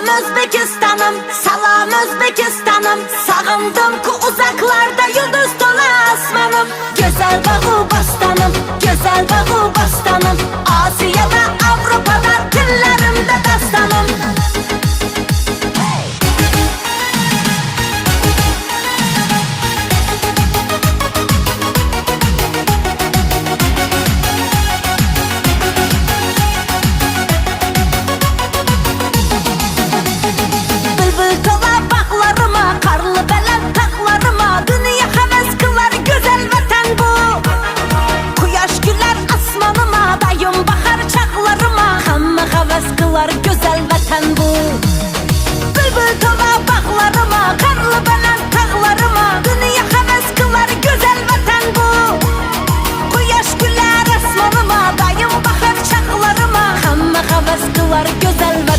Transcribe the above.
Salam Özbekistanım, salam Özbekistanım. Sağındım ki uzaklarda yıldız dolu asmanım. Güzel bağı bastanım, güzel bağı bastanım. Asya'da, Avrupa'da, dillerimde dastanım. Bülbül tola bağlarıma, karlı beled taklarıma. Dünya heves kılar güzel vatan bu. Kuyaş güler asmanıma, dayım bakar çaklarıma. Hamma heves kılar güzel vatan bu. Bülbül tola bağlarıma, karlı beled taklarıma. Dünya heves kılar güzel vatan bu. Kuyaş güler asmanıma, dayım bakar çaklarıma. Hamma heves kılar güzel vatan.